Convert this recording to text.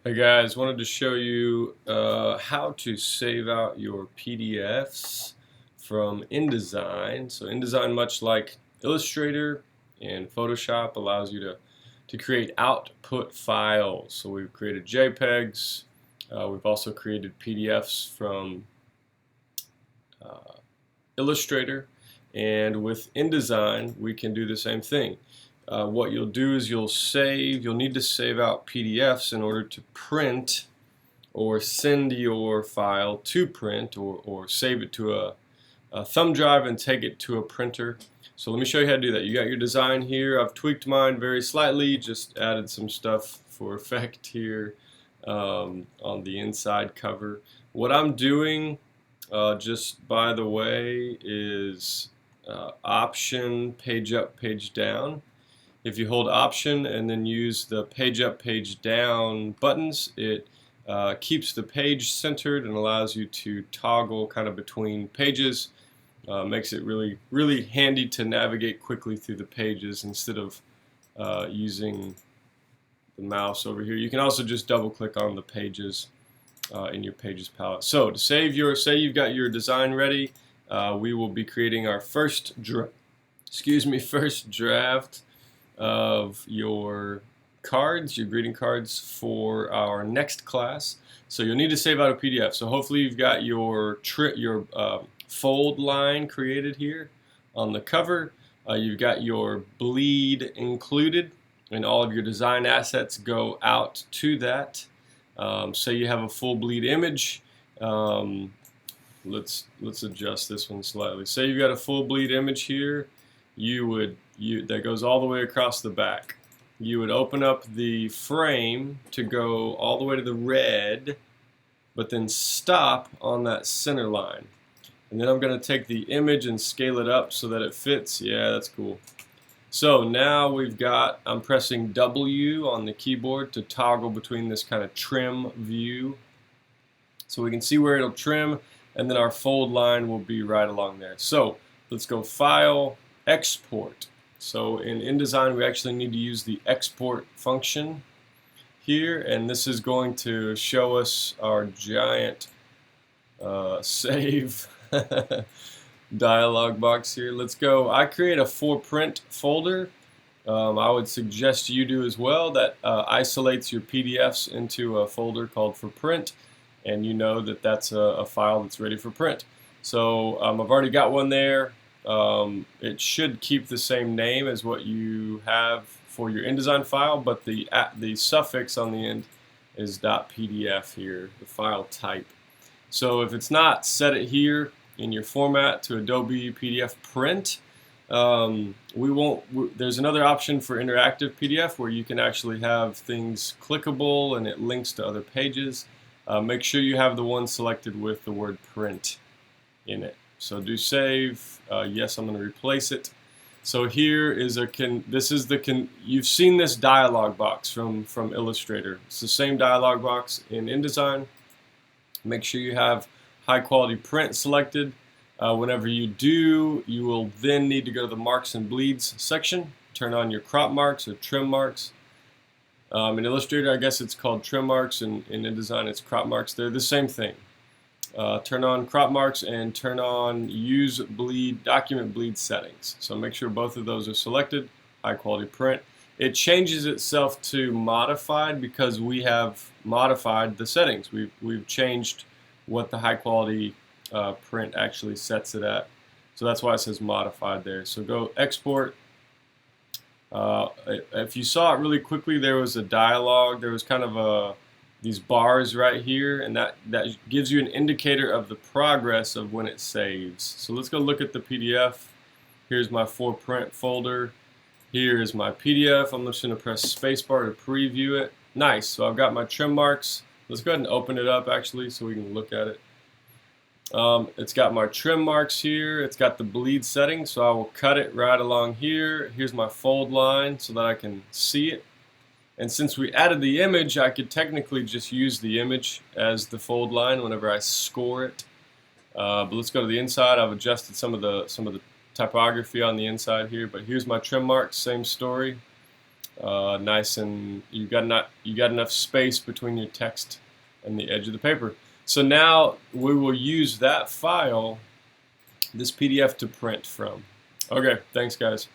Hey guys, wanted to show you how to save out your PDFs from inDesign. So inDesign, much like Illustrator and Photoshop, allows you to create output files. So we've created JPEGs. We've also created PDFs from uh, Illustrator, and with inDesign we can do the same thing. What you'll do is you'll need to save out PDFs in order to print or send your file to print, or save it to a thumb drive and take it to a printer. So let me show you how to do that. You got your design here. I've tweaked mine very slightly, just added some stuff for effect here on the inside cover. What I'm doing, just by the way, is Option page up, page down. If you hold Option and then use the page up, page down buttons, it keeps the page centered and allows you to toggle kind of between pages. Makes it really handy to navigate quickly through the pages instead of using the mouse over here. You can also just double click on the pages in your Pages palette. So to say you've got your design ready, we will be creating our first draft of your cards, your greeting cards for our next class. So you'll need to save out a PDF. So hopefully you've got your fold line created here on the cover. You've got your bleed included, and all of your design assets go out to that. Say you have a full bleed image. Let's adjust this one slightly. Say you've got a full bleed image here. That goes all the way across the back. You would open up the frame to go all the way to the red, but then stop on that center line. And then I'm going to take the image and scale it up so that it fits. Yeah, that's cool. So now I'm pressing W on the keyboard to toggle between this kind of trim view. So we can see where it'll trim, and then our fold line will be right along there. So let's go File, Export. So in inDesign we actually need to use the export function here, and this is going to show us our giant save dialog box here. Let's go. I create a for print folder. I would suggest you do as well. That isolates your PDFs into a folder called for print, and you know that that's a file that's ready for print. So I've already got one there. It should keep the same name as what you have for your inDesign file, but the suffix on the end is .pdf here, the file type. So if it's not, set it here in your format to Adobe PDF Print. There's another option for interactive PDF where you can actually have things clickable and it links to other pages. Make sure you have the one selected with the word print in it. So do save. Yes, I'm going to replace it. So here is you've seen this dialog box from Illustrator. It's the same dialog box in inDesign. Make sure you have high quality print selected. Whenever you do, you will then need to go to the marks and bleeds section. Turn on your crop marks or trim marks. In Illustrator, I guess it's called trim marks, and in inDesign it's crop marks. They're the same thing. Turn on crop marks and turn on use document bleed settings. So make sure both of those are selected. High quality print. It changes itself to modified because we have modified the settings. We've changed what the high quality print actually sets it at. So that's why it says modified there. So go export. If you saw it really quickly, there was a dialog. There was kind of these bars right here, and that gives you an indicator of the progress of when it saves. So let's go look at the PDF. Here's my for print folder. Here is my PDF. I'm just going to press spacebar to preview it. Nice. So I've got my trim marks. Let's go ahead and open it up actually so we can look at it. It's got my trim marks here. It's got the bleed setting, so I will cut it right along here. Here's my fold line so that I can see it. And since we added the image, I could technically just use the image as the fold line whenever I score it. But let's go to the inside. I've adjusted some of the typography on the inside here, but here's my trim marks, same story. nice, and you got enough space between your text and the edge of the paper. So now we will use that file, this PDF, to print from. Okay, thanks guys.